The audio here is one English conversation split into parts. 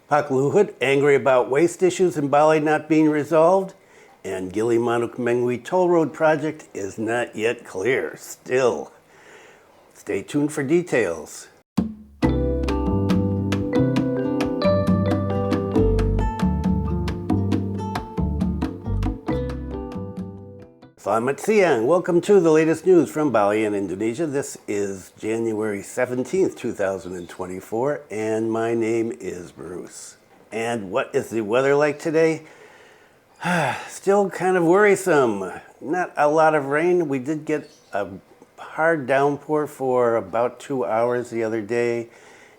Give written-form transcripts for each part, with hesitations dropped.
Pak Luhut angry about waste issues in Bali not being resolved, and Gilimanuk-Mengwi Toll Road project is not yet clear still. Stay tuned for details. Selamat siang. Welcome to the latest news from Bali and Indonesia. This is January 17th, 2024, and my name is Bruce. And what is the weather like today? Still kind of worrisome. Not a lot of rain. We did get a hard downpour for about 2 hours the other day.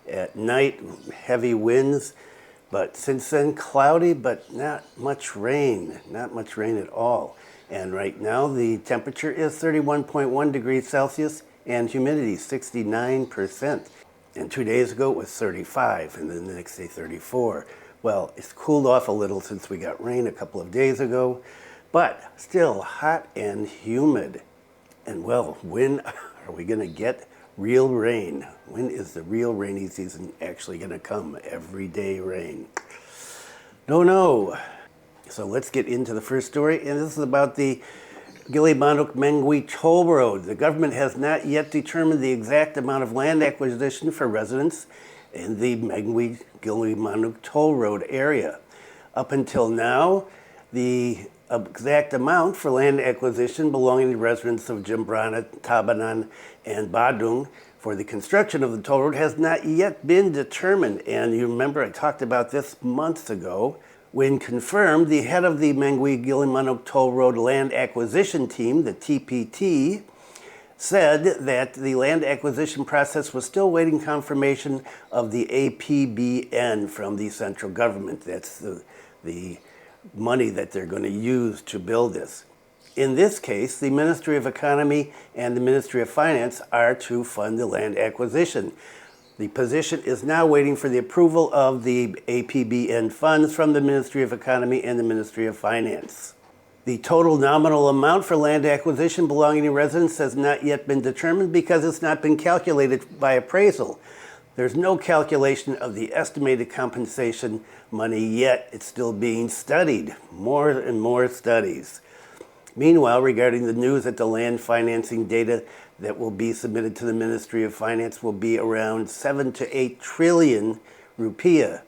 At night, heavy winds. But since then, cloudy, but not much rain. Not much rain at all. And right now, the temperature is 31.1 degrees Celsius and humidity 69%. And 2 days ago, it was 35, and then the next day, 34. Well, it's cooled off a little since we got rain a couple of days ago, but still hot and humid. And well, when are we going to get real rain? When is the real rainy season actually going to come? Everyday rain. Don't know. So let's get into the first story, and this is about the Gilimanuk-Mengwi Toll Road. The government has not yet determined the exact amount of land acquisition for residents in the Mengwi-Gilimanuk Toll Road area. Up until now, the exact amount for land acquisition belonging to residents of Jembrana, Tabanan, and Badung for the construction of the toll road has not yet been determined. And you remember I talked about this months ago. When confirmed, the head of the Mengwi-Gilimanuk Toll Road Land Acquisition Team, the TPT, said that the land acquisition process was still waiting confirmation of the APBN from the central government. That's the money that they're going to use to build this. In this case, the Ministry of Economy and the Ministry of Finance are to fund the land acquisition. The position is now waiting for the approval of the APBN funds from the Ministry of Economy and the Ministry of Finance. The total nominal amount for land acquisition belonging to residents has not yet been determined because it's not been calculated by appraisal. There's no calculation of the estimated compensation money yet. It's still being studied. More and more studies. Meanwhile, regarding the news that the land financing data that will be submitted to the Ministry of Finance will be around 7 to 8 trillion rupiah.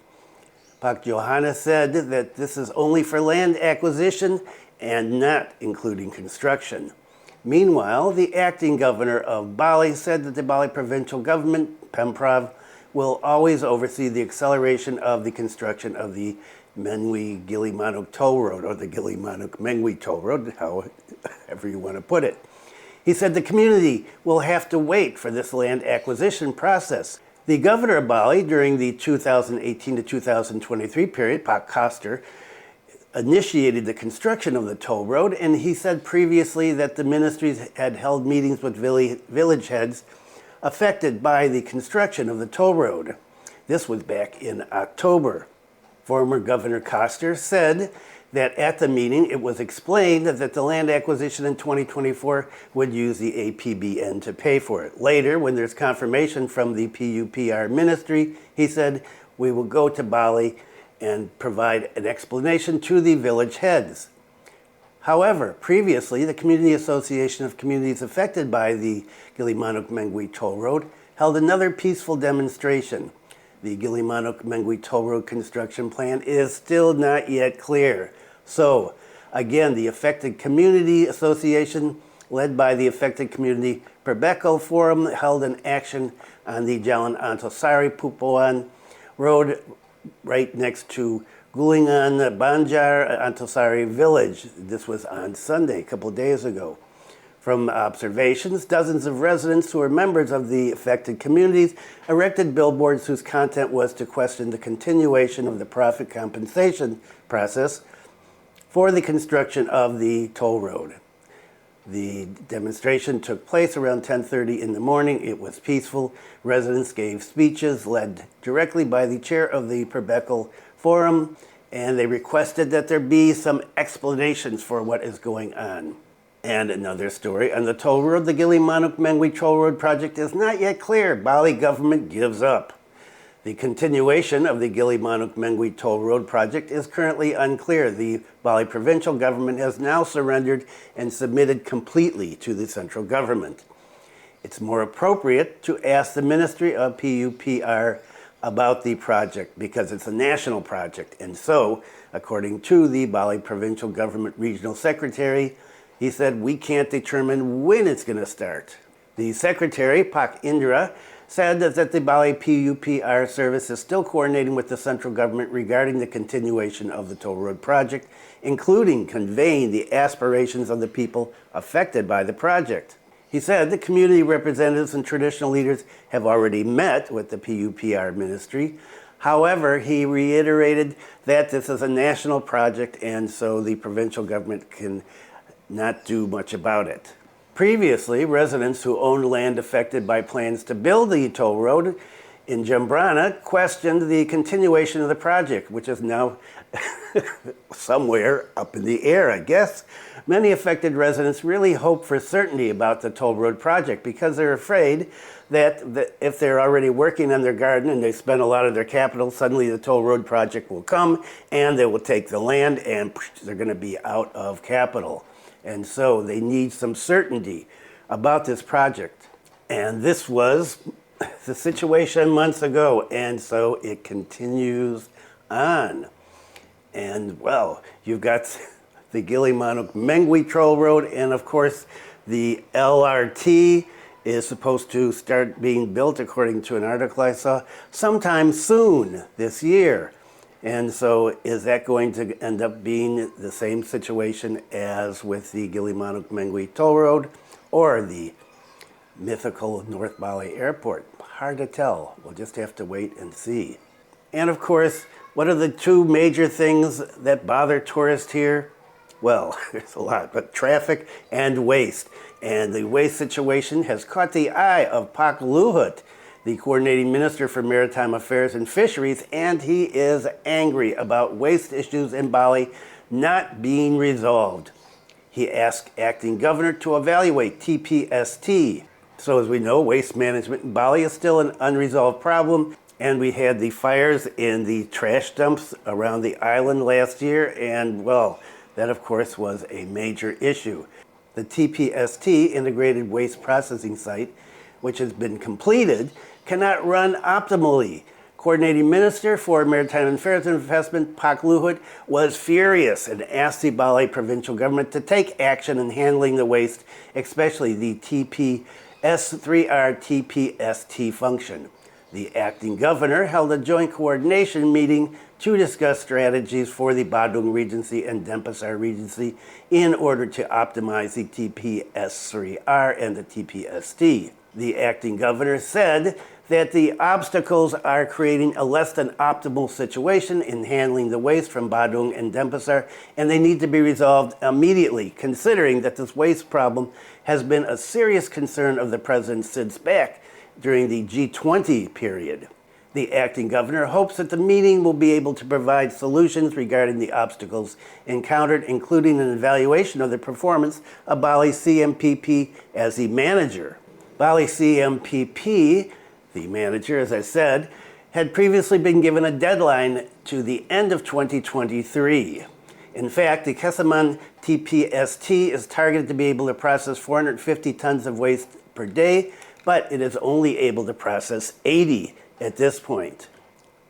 Pak Johanna said that this is only for land acquisition and not including construction. Meanwhile, the acting governor of Bali said that the Bali provincial government, Pemprov, will always oversee the acceleration of the construction of the Mengwi-Gilimanuk Toll Road, or the Gilimanuk-Mengwi Toll Road, however you want to put it. He said the community will have to wait for this land acquisition process. The governor of Bali, during the 2018 to 2023 period, Pak Koster, initiated the construction of the toll road, and he said previously that the ministries had held meetings with village heads affected by the construction of the toll road. This was back in October. Former Governor Koster said that at the meeting it was explained that the land acquisition in 2024 would use the APBN to pay for it. Later, when there's confirmation from the PUPR ministry, he said, we will go to Bali and provide an explanation to the village heads. However, previously, the Community Association of Communities Affected by the Gilimanuk-Mengwi Toll Road held another peaceful demonstration. The Gilimanuk-Mengwi Toll Road construction plan is still not yet clear. So, again, the Affected Community Association, led by the Affected Community Perbekal Forum, held an action on the Jalan Antasari Pupuan Road right next to Gulingan Banjar Antasari Village. This was on Sunday, a couple days ago. From observations, dozens of residents who are members of the affected communities erected billboards whose content was to question the continuation of the profit compensation process for the construction of the toll road. The demonstration took place around 10:30 in the morning. It was peaceful. Residents gave speeches led directly by the chair of the Perbekal Forum, and they requested that there be some explanations for what is going on. And another story on the toll road, the Gilimanuk-Mengwi Toll Road project is not yet clear. Bali government gives up. The continuation of the Gilimanuk-Mengwi Toll Road project is currently unclear. The Bali provincial government has now surrendered and submitted completely to the central government. It's more appropriate to ask the Ministry of PUPR about the project because it's a national project. And so, according to the Bali provincial government regional secretary, he said, we can't determine when it's going to start. The secretary, Pak Indra, said that the Bali PUPR service is still coordinating with the central government regarding the continuation of the toll road project, including conveying the aspirations of the people affected by the project. He said the community representatives and traditional leaders have already met with the PUPR ministry. However, he reiterated that this is a national project and so the provincial government can not do much about it. Previously, residents who owned land affected by plans to build the toll road in Jembrana questioned the continuation of the project, which is now somewhere up in the air, I guess. Many affected residents really hope for certainty about the toll road project because they're afraid that if they're already working on their garden and they spend a lot of their capital, suddenly the toll road project will come and they will take the land and they're going to be out of capital. And so they need some certainty about this project. And this was the situation months ago, and so it continues on. And well, you've got the Gilimanuk-Mengwi Toll Road, and of course the LRT is supposed to start being built, according to an article I saw, sometime soon this year. And so is that going to end up being the same situation as with the Gilimanuk-Mengwi Toll Road or the mythical North Bali Airport? Hard to tell. We'll just have to wait and see. And of course, what are the two major things that bother tourists here? Well, there's a lot, but traffic and waste. And the waste situation has caught the eye of Pak Luhut, the coordinating minister for Maritime Affairs and Fisheries, and he is angry about waste issues in Bali not being resolved. He asked acting governor to evaluate TPST. So as we know, waste management in Bali is still an unresolved problem, and we had the fires in the trash dumps around the island last year, and well, that of course was a major issue. The TPST, Integrated Waste Processing Site, which has been completed, cannot run optimally. Coordinating Minister for Maritime Affairs and Investment, Pak Luhut, was furious and asked the Bali provincial government to take action in handling the waste, especially the TPS3R TPST function. The acting governor held a joint coordination meeting to discuss strategies for the Badung Regency and Denpasar Regency in order to optimize the TPS3R and the TPST. The acting governor said that the obstacles are creating a less than optimal situation in handling the waste from Badung and Denpasar, and they need to be resolved immediately, considering that this waste problem has been a serious concern of the president since back during the G20 period. The acting governor hopes that the meeting will be able to provide solutions regarding the obstacles encountered, including an evaluation of the performance of Bali CMPP as the manager. Bali CMPP, the manager, as I said, had previously been given a deadline to the end of 2023. In fact, the Kesaman TPST is targeted to be able to process 450 tons of waste per day, but it is only able to process 80 at this point.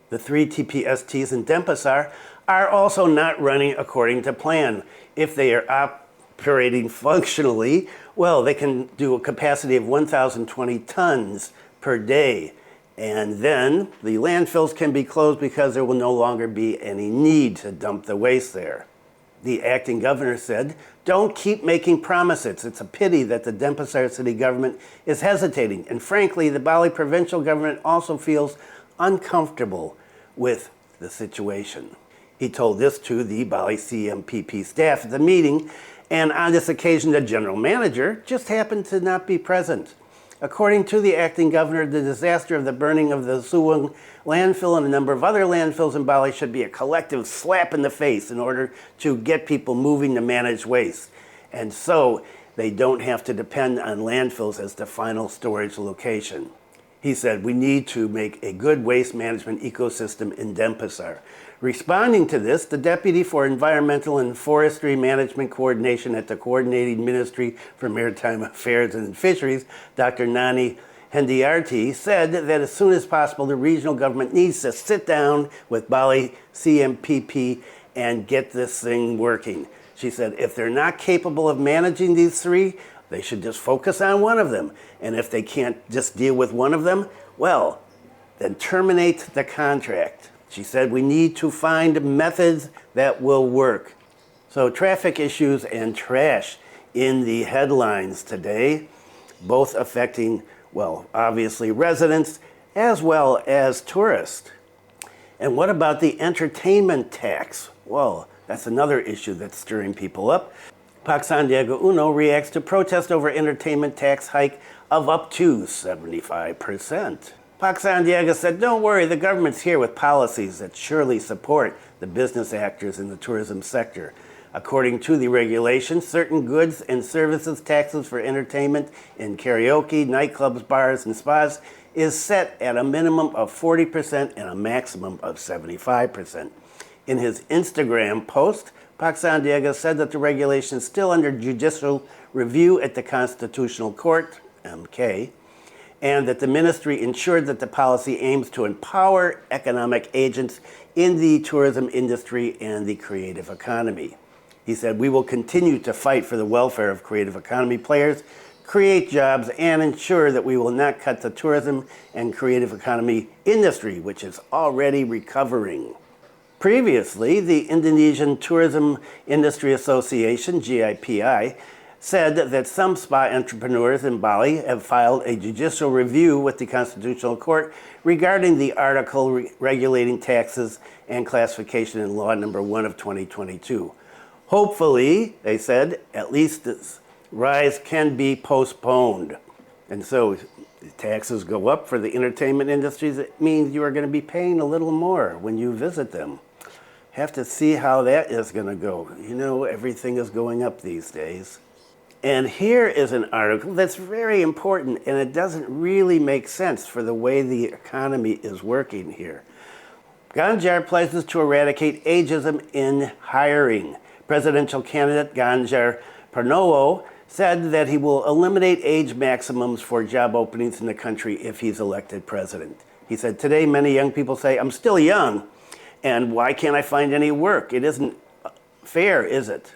The 3 TPSTs in Denpasar are also not running according to plan. If they are operating functionally, well, they can do a capacity of 1,020 tons per day. And then the landfills can be closed because there will no longer be any need to dump the waste there. The acting governor said, "Don't keep making promises. It's a pity that the Denpasar city government is hesitating. And frankly, the Bali provincial government also feels uncomfortable with the situation." He told this to the Bali CMPP staff at the meeting, and on this occasion, the general manager just happened to not be present. According to the acting governor, the disaster of the burning of the Suwang landfill and a number of other landfills in Bali should be a collective slap in the face in order to get people moving to manage waste. And so they don't have to depend on landfills as the final storage location. He said, we need to make a good waste management ecosystem in Denpasar. Responding to this, the Deputy for Environmental and Forestry Management Coordination at the Coordinating Ministry for Maritime Affairs and Fisheries, Dr. Nani Hendiarty, said that as soon as possible, the regional government needs to sit down with Bali CMPP and get this thing working. She said, if they're not capable of managing these three, they should just focus on one of them. And if they can't just deal with one of them, well, then terminate the contract. She said we need to find methods that will work. So traffic issues and trash in the headlines today, both affecting, well, obviously residents as well as tourists. And what about the entertainment tax? Well, that's another issue that's stirring people up. Pak Sandiaga Uno reacts to protest over entertainment tax hike of up to 75%. Pak Sandiaga said, don't worry, the government's here with policies that surely support the business actors in the tourism sector. According to the regulations, certain goods and services taxes for entertainment in karaoke, nightclubs, bars, and spas is set at a minimum of 40% and a maximum of 75%. In his Instagram post, Pak Sandiaga said that the regulation is still under judicial review at the Constitutional Court, MK, and that the ministry ensured that the policy aims to empower economic agents in the tourism industry and the creative economy. He said, we will continue to fight for the welfare of creative economy players, create jobs, and ensure that we will not cut the tourism and creative economy industry, which is already recovering. Previously, the Indonesian Tourism Industry Association, GIPI, said that some spa entrepreneurs in Bali have filed a judicial review with the Constitutional Court regarding the article regulating taxes and classification in Law Number 1 of 2022. Hopefully, they said, at least this rise can be postponed. And so the taxes go up for the entertainment industries. It means you are going to be paying a little more when you visit them. Have to see how that is going to go. You know, everything is going up these days. And here is an article that's very important, and it doesn't really make sense for the way the economy is working here. Ganjar pledges to eradicate ageism in hiring. Presidential candidate Ganjar Pranowo said that he will eliminate age maximums for job openings in the country if he's elected president. He said, today many young people say, I'm still young, and why can't I find any work? It isn't fair, is it?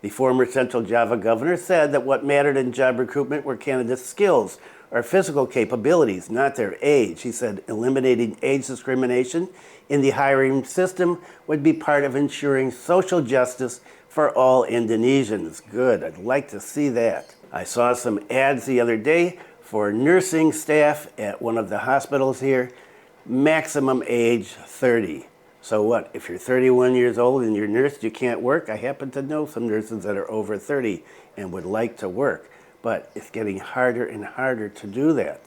The former Central Java governor said that what mattered in job recruitment were candidates' skills or physical capabilities, not their age. He said eliminating age discrimination in the hiring system would be part of ensuring social justice for all Indonesians. Good, I'd like to see that. I saw some ads the other day for nursing staff at one of the hospitals here, maximum age 30. So what, if you're 31 years old and you're nursed, you can't work? I happen to know some nurses that are over 30 and would like to work, but it's getting harder and harder to do that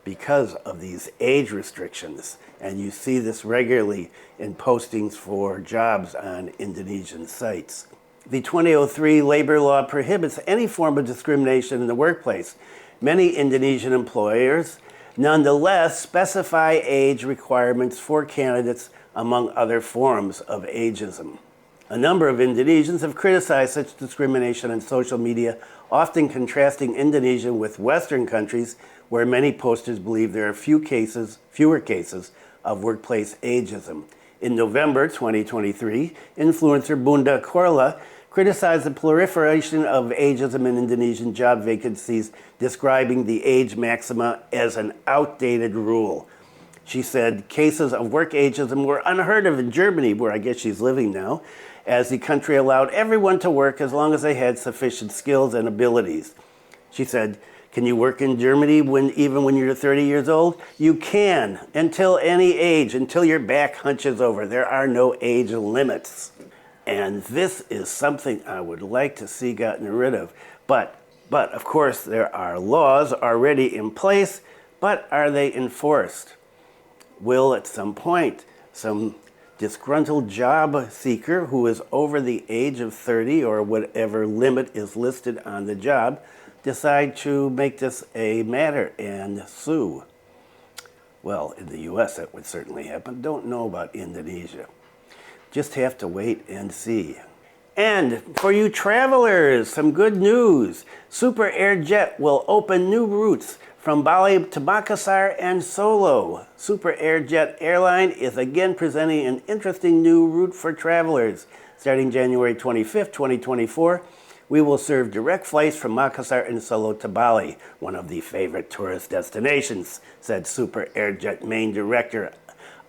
because of these age restrictions. And you see this regularly in postings for jobs on Indonesian sites. The 2003 labor law prohibits any form of discrimination in the workplace. Many Indonesian employers nonetheless specify age requirements for candidates among other forms of ageism. A number of Indonesians have criticized such discrimination on social media, often contrasting Indonesia with Western countries where many posters believe there are fewer cases of workplace ageism. In November 2023, influencer Bunda Korla criticized the proliferation of ageism in Indonesian job vacancies, describing the age maxima as an outdated rule. She said cases of work ageism were unheard of in Germany, where I guess she's living now, as the country allowed everyone to work as long as they had sufficient skills and abilities. She said, can you work in Germany even when you're 30 years old? You can, until any age, until your back hunches over. There are no age limits. And this is something I would like to see gotten rid of. But of course, there are laws already in place, but are they enforced? Will at some point some disgruntled job seeker who is over the age of 30 or whatever limit is listed on the job decide to make this a matter and sue? Well, in the U.S. that would certainly happen. Don't know about Indonesia. Just have to wait and see. And for you travelers, some good news. Super Airjet will open new routes from Bali to Makassar and Solo. Super Airjet Airline is again presenting an interesting new route for travelers. Starting January 25th, 2024, we will serve direct flights from Makassar and Solo to Bali, one of the favorite tourist destinations, said Super Airjet main director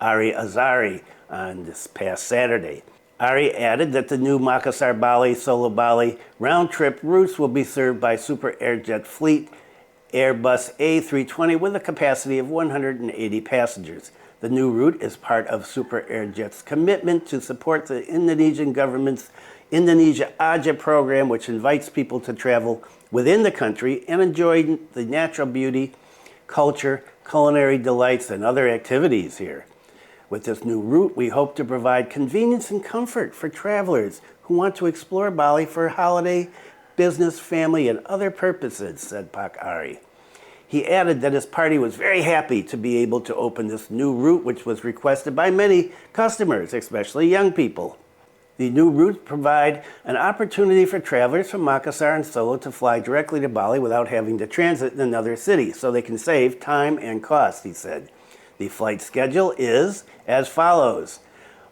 Ari Azari on this past Saturday. Ari added that the new Makassar-Bali, Solo-Bali round-trip routes will be served by Super Airjet fleet Airbus A320 with a capacity of 180 passengers. The new route is part of Super Airjet's commitment to support the Indonesian government's Indonesia Aja program, which invites people to travel within the country and enjoy the natural beauty, culture, culinary delights, and other activities here. With this new route, we hope to provide convenience and comfort for travelers who want to explore Bali for holiday, business, family, and other purposes, said Pak Ari. He added that his party was very happy to be able to open this new route, which was requested by many customers, especially young people. The new routes provide an opportunity for travelers from Makassar and Solo to fly directly to Bali without having to transit in another city, so they can save time and cost, he said. The flight schedule is as follows.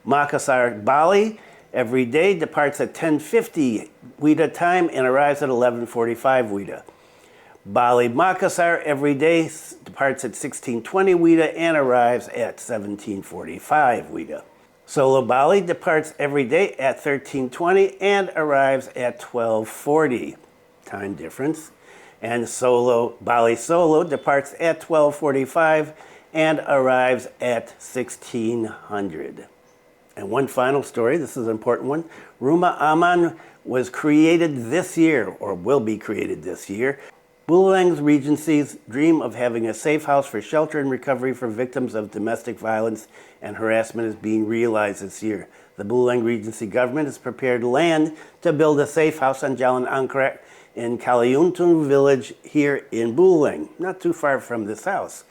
Makassar, Bali, every day departs at 10:50 WIDA time and arrives at 11:45 WIDA. Bali, Makassar, every day departs at 16:20 WIDA and arrives at 17:45 WIDA. Solo Bali departs every day at 13:20 and arrives at 12:40 time difference. And Bali Solo departs at 12:45 and arrives at 1600. And one final story, this is an important one. Rumah Aman was created this year, or will be created this year. Buleleng Regency's dream of having a safe house for shelter and recovery for victims of domestic violence and harassment is being realized this year. The Buleleng Regency government has prepared land to build a safe house on Jalan Angkrek in Kaliuntun village here in Buleleng, not too far from this house.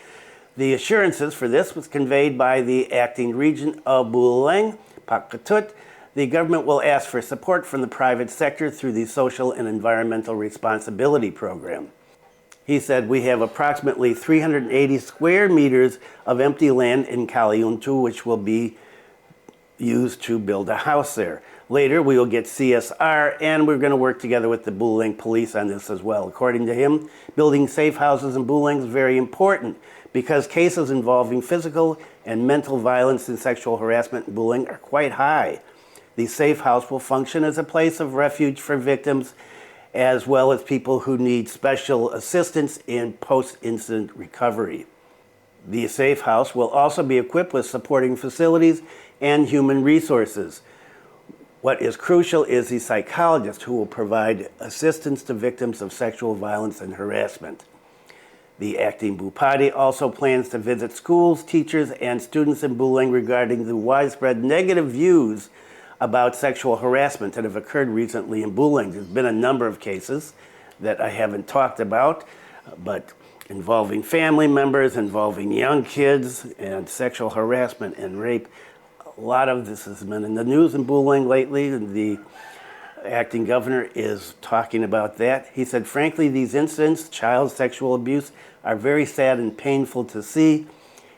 The assurances for this was conveyed by the acting regent of Buleleng, Pak Ketut. The government will ask for support from the private sector through the Social and Environmental Responsibility Program. He said, we have approximately 380 square meters of empty land in Kaliuntun, which will be used to build a house there. Later, we will get CSR, and we're going to work together with the Buleleng police on this as well. According to him, building safe houses in Buleleng is very important because cases involving physical and mental violence and sexual harassment in Buleleng are quite high. The safe house will function as a place of refuge for victims as well as people who need special assistance in post-incident recovery. The safe house will also be equipped with supporting facilities and human resources. What is crucial is the psychologist who will provide assistance to victims of sexual violence and harassment. The acting Bupati also plans to visit schools, teachers, and students in Buleleng regarding the widespread negative views about sexual harassment that have occurred recently in Buleleng. There's been a number of cases that I haven't talked about, but involving family members, involving young kids, and sexual harassment and rape. A lot of this has been in the news in Buleleng lately, and the acting governor is talking about that. He said, frankly, these incidents, child sexual abuse, are very sad and painful to see,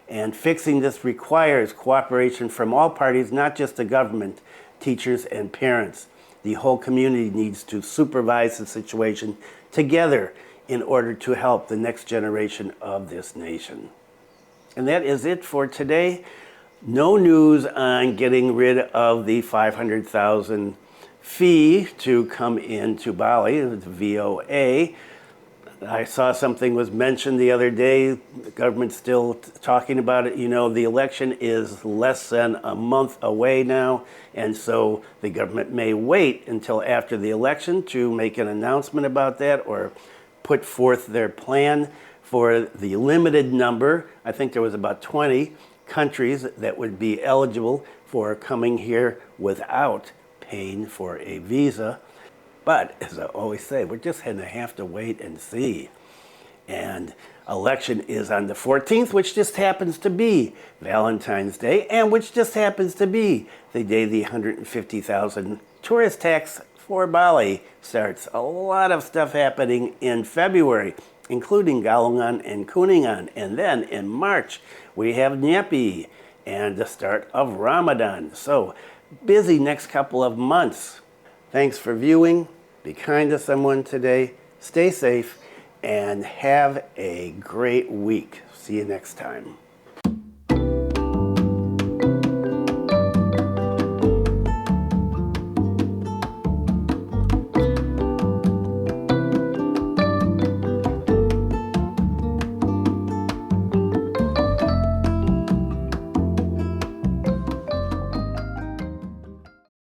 and fixing this requires cooperation from all parties, not just the government, teachers, and parents. The whole community needs to supervise the situation together in order to help the next generation of this nation. And that is it for today. No news on getting rid of the 500,000 fee to come into Bali, it's VOA. I saw something was mentioned the other day, the government's still talking about it. You know, the election is less than a month away now, and so the government may wait until after the election to make an announcement about that or put forth their plan for the limited number. I think there was about 20 countries that would be eligible for coming here without paying for a visa. But as I always say, we're just going to have to wait and see. And Election is on the 14th, which just happens to be Valentine's Day, and which just happens to be the day the 150,000 tourist tax for Bali starts. A lot of stuff happening in February, including Galungan and Kuningan. And then in March, we have Nyepi and the start of Ramadan. So busy next couple of months. Thanks for viewing. Be kind to someone today. Stay safe and have a great week. See you next time.